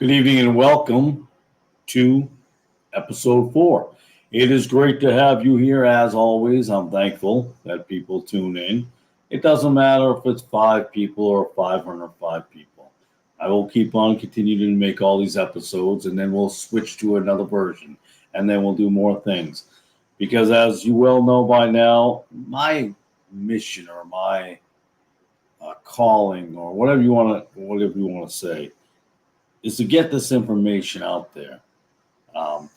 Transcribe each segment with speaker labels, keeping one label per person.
Speaker 1: Good evening and welcome to episode 4. It is great to have you here as always. I'm thankful that people tune in. It doesn't matter if it's 5 people or 505 people. I will keep on continuing to make all these episodes and then we'll switch to another version and then we'll do more things. Because as you well know by now, my mission or my calling or whatever you want to say is to get this information out there.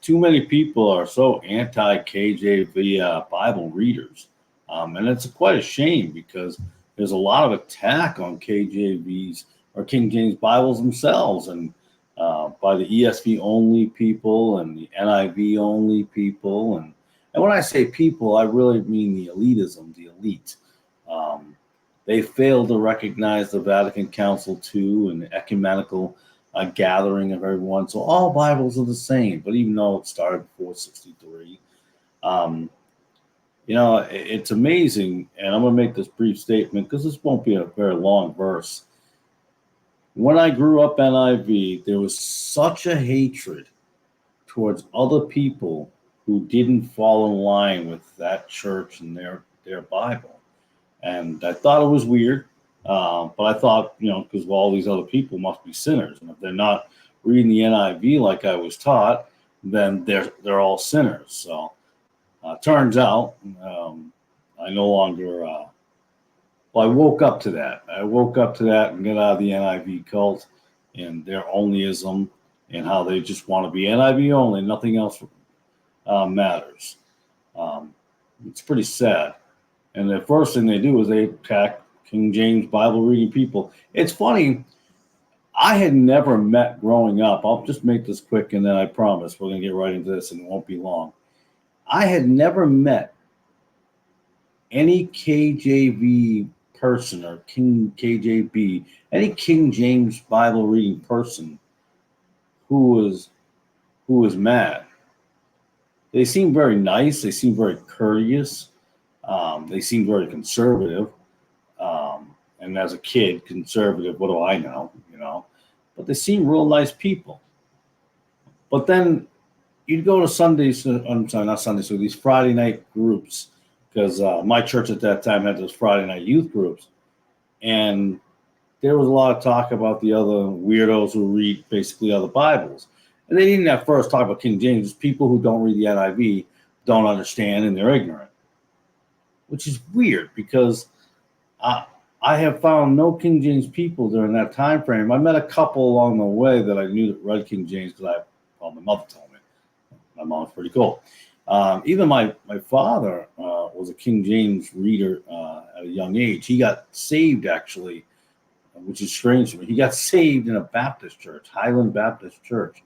Speaker 1: Too many people are so anti-KJV Bible readers, and it's quite a shame because there's a lot of attack on KJVs or King James Bibles themselves, and by the ESV only people and the NIV only people, and when I say people, I really mean the elitism, the elite. They fail to recognize the Vatican Council II and the ecumenical gathering of everyone. So all Bibles are the same, but even though it started before 63, it's amazing. And I'm going to make this brief statement because this won't be a very long verse. When I grew up NIV, there was such a hatred towards other people who didn't fall in line with that church and their Bible. And I thought it was weird. But I thought, because all these other people must be sinners, and if they're not reading the NIV like I was taught, then they're all sinners. So turns out I no longer. I woke up to that. I woke up to that and got out of the NIV cult and their onlyism and how they just want to be NIV only. Nothing else matters. It's pretty sad. And the first thing they do is they attack King James Bible reading people. It's funny. I had never met growing up. I'll just make this quick and then I promise we're going to get right into this and it won't be long. I had never met any KJV person or KJB, any King James Bible reading person who was mad. They seemed very nice. They seemed very courteous. They seemed very conservative. And as a kid, conservative, what do I know, But they seem real nice people. But then you'd go to these Friday night groups, because my church at that time had those Friday night youth groups. And there was a lot of talk about the other weirdos who read basically other Bibles. And they didn't at first talk about King James. It's people who don't read the NIV, don't understand, and they're ignorant. Which is weird because I have found no King James people during that time frame. I met a couple along the way that I knew that read King James because my mother told me. My mom's pretty cool. Even my father was a King James reader at a young age. He got saved, actually, which is strange to me. He got saved in a Baptist church, Highland Baptist Church.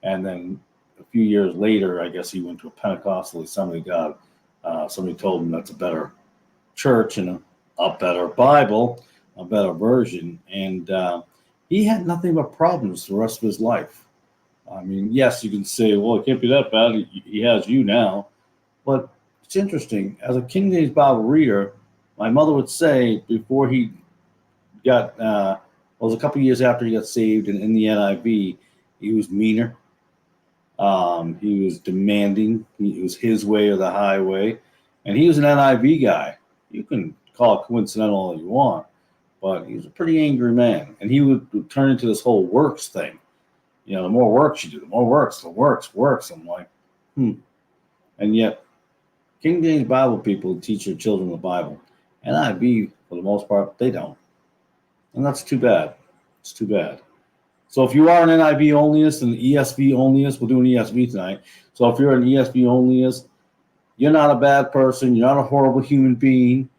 Speaker 1: And then a few years later, I guess he went to a Pentecostal Assembly of God. Somebody told him that's a better church and a better Bible, a better version. And he had nothing but problems the rest of his life. I mean, yes, you can say, well, it can't be that bad. He has you now. But it's interesting. As a King James Bible reader, my mother would say before he got, it was a couple of years after he got saved and in the NIV, he was meaner. He was demanding. It was his way or the highway. And he was an NIV guy. You can call it coincidental all you want, but he was a pretty angry man. And he would turn into this whole works thing. The more works you do, the more works. I'm like, And yet, King James Bible people teach their children the Bible. NIV, for the most part, they don't. And that's too bad. It's too bad. So if you are an NIV onlyist and ESV onlyist, we're doing ESV tonight. So if you're an ESV onlyist, you're not a bad person. You're not a horrible human being.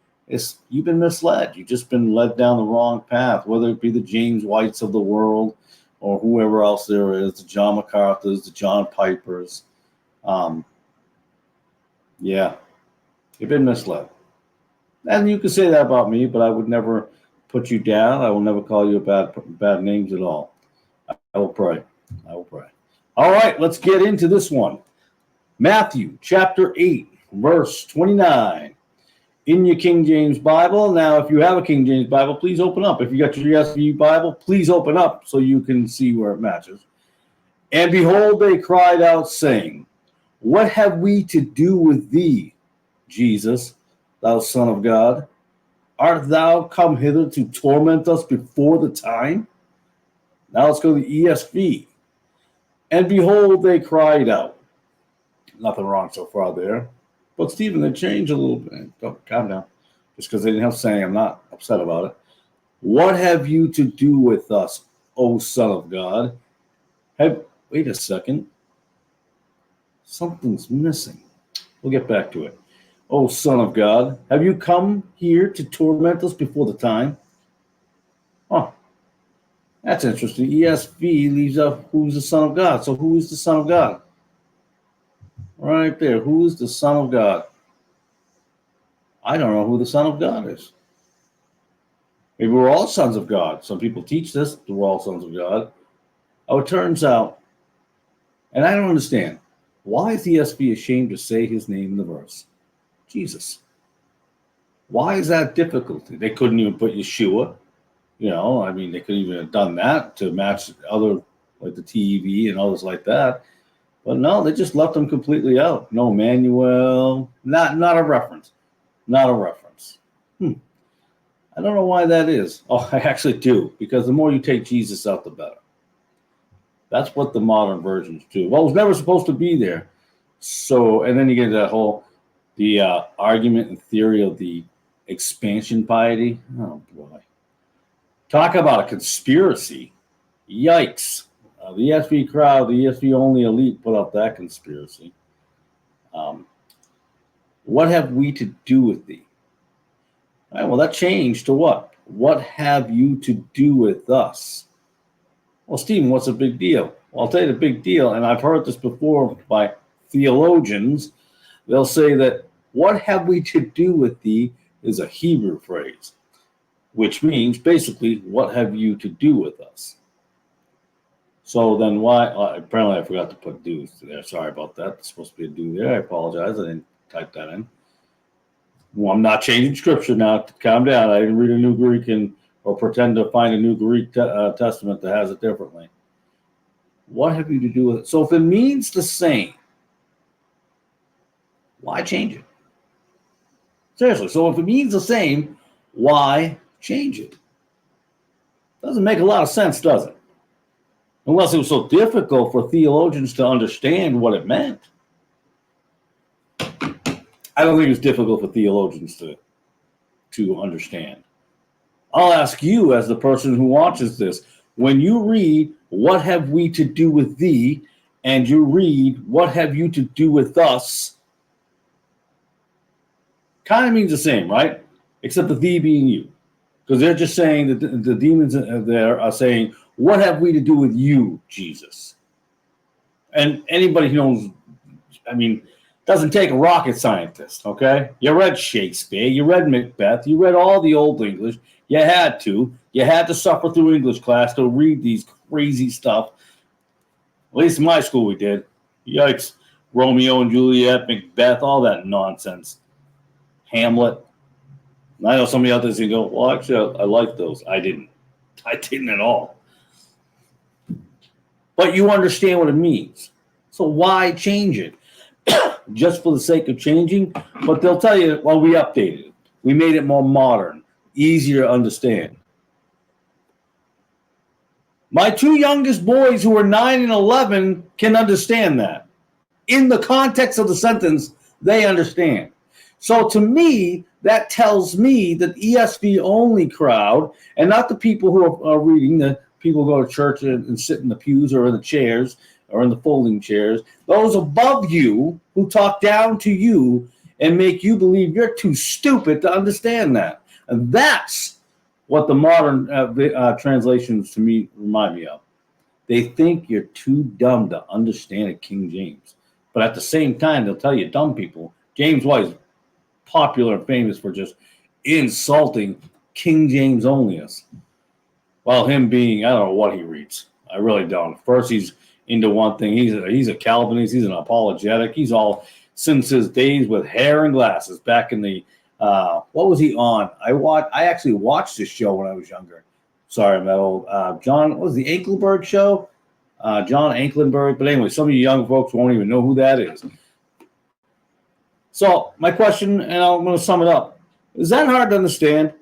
Speaker 1: You've been misled. You've just been led down the wrong path, whether it be the James Whites of the world or whoever else there is, the John MacArthurs, the John Pipers. You've been misled. And you can say that about me, but I would never put you down. I will never call you bad names at all. I will pray. All right, let's get into this one. Matthew chapter 8, verse 29. In your King James Bible. Now, if you have a King James Bible, please open up. If you got your ESV Bible, please open up so you can see where it matches. And behold, they cried out, saying, What have we to do with thee, Jesus, thou Son of God? Art thou come hither to torment us before the time? Now let's go to the ESV. And behold, they cried out. Nothing wrong so far there. But Stephen, they changed a little bit. Don't calm down. Just because they didn't have saying, I'm not upset about it. What have you to do with us, O Son of God? Wait a second. Something's missing. We'll get back to it. O Son of God, have you come here to torment us before the time? Oh, that's interesting. ESV leaves out who's the Son of God. So who is the Son of God? Right there. Who is the Son of God? I don't know who the Son of God is. Maybe we're all sons of God. Some people teach this, that we're all sons of God. Oh, it turns out, and I don't understand, why is the ESV ashamed to say his name in the verse? Jesus. Why is that difficult? They couldn't even put Yeshua. I mean, they could even have done that to match other, like the TV and others like that. But no, they just left them completely out. No Emmanuel, not a reference. Not a reference. I don't know why that is. Oh, I actually do, because the more you take Jesus out, the better. That's what the modern versions do. Well, it was never supposed to be there. So, and then you get that the argument and theory of the expansion piety. Oh, boy. Talk about a conspiracy. Yikes. The ESV crowd, the ESV only elite put up that conspiracy. What have we to do with thee? All right, well, that changed to what? What have you to do with us? Well, Stephen, what's the big deal? Well, I'll tell you the big deal, and I've heard this before by theologians. They'll say that what have we to do with thee is a Hebrew phrase, which means basically, what have you to do with us? So then why, apparently I forgot to put do's there. Sorry about that. It's supposed to be a do there. I apologize. I didn't type that in. Well, I'm not changing scripture now. Calm down. I didn't read a new Greek or pretend to find a new Greek testament that has it differently. What have you to do with it? So if it means the same, why change it? Seriously. So if it means the same, why change it? Doesn't make a lot of sense, does it? Unless it was so difficult for theologians to understand what it meant. I don't think it's difficult for theologians to understand. I'll ask you, as the person who watches this, when you read, what have we to do with thee, and you read, what have you to do with us, kind of means the same, right? Except the thee being you. Because they're just saying that the demons there are saying, what have we to do with you, Jesus? And anybody who knows, I mean, doesn't take a rocket scientist, okay? You read Shakespeare, you read Macbeth, you read all the Old English. You had to. You had to suffer through English class to read these crazy stuff. At least in my school we did. Yikes. Romeo and Juliet, Macbeth, all that nonsense. Hamlet. And I know somebody out there can go, well, actually, I like those. I didn't. I didn't at all. But you understand what it means. So why change it? Just for the sake of changing? But they'll tell you, well, we updated it. We made it more modern, easier to understand. My two youngest boys, who are 9 and 11, can understand that. In the context of the sentence, they understand. So to me, that tells me that ESV only crowd, and not the people who are reading, the people who go to church and sit in the pews or in the chairs or in the folding chairs, those above you who talk down to you and make you believe you're too stupid to understand that. And that's what the modern translations to me remind me of. They think you're too dumb to understand a King James. But at the same time, they'll tell you dumb people. James White is popular and famous for just insulting King James onlyists. Well, him being, I don't know what he reads. I really don't. First, he's into one thing. He's a Calvinist. He's an apologetic. He's all since his days with hair and glasses back in the, what was he on? I actually watched this show when I was younger. Sorry, I'm that old. John, what was the Engelberg show? John Anklenberg. But anyway, some of you young folks won't even know who that is. So my question, and I'm going to sum it up. Is that hard to understand?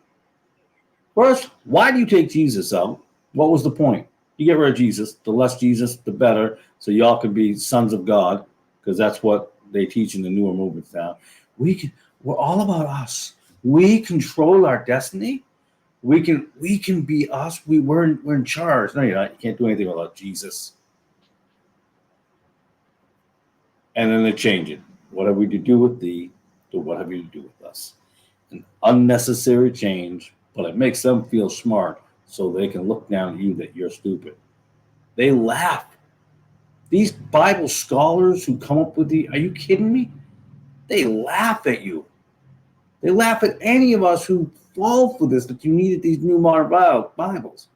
Speaker 1: First, why do you take Jesus out? What was the point? You get rid of Jesus. The less Jesus, the better. So y'all can be sons of God, because that's what they teach in the newer movements now. We're all about us. We control our destiny. We can be us. We're in charge. No, you're not. You can't do anything without Jesus. And then they change it. What have we to do with thee? To what have you to do with us? An unnecessary change, but it makes them feel smart so they can look down at you that you're stupid. They laugh. These Bible scholars who come up with are you kidding me? They laugh at you. They laugh at any of us who fall for this, that you needed these new modern Bibles.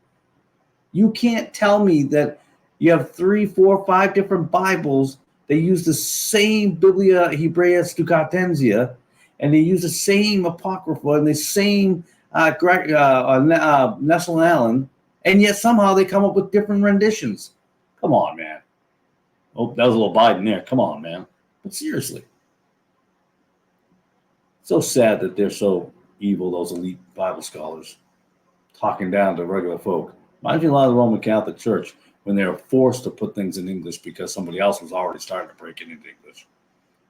Speaker 1: You can't tell me that you have 3, 4, 5 different Bibles. They use the same Biblia Hebrea Stuccatensia, and they use the same Apocrypha and the same Nestle Allen, and yet somehow they come up with different renditions. Come on, man. Oh, that was a little Biden there. Come on, man. But seriously. So sad that they're so evil, those elite Bible scholars, talking down to regular folk. Reminds me a lot of the Roman Catholic Church when they were forced to put things in English because somebody else was already starting to break it into English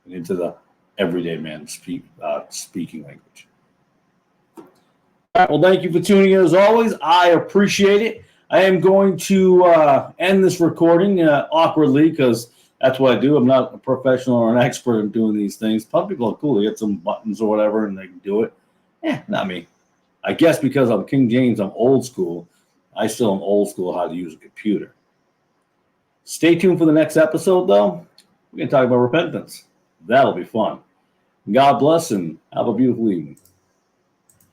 Speaker 1: and into the everyday man speaking language. All right, well, thank you for tuning in as always. I appreciate it. I am going to end this recording awkwardly because that's what I do. I'm not a professional or an expert in doing these things. Some people are cool. They get some buttons or whatever and they can do it. Not me. I guess because I'm King James, I'm old school. I still am old school how to use a computer. Stay tuned for the next episode, though. We're going to talk about repentance. That'll be fun. God bless and have a beautiful evening.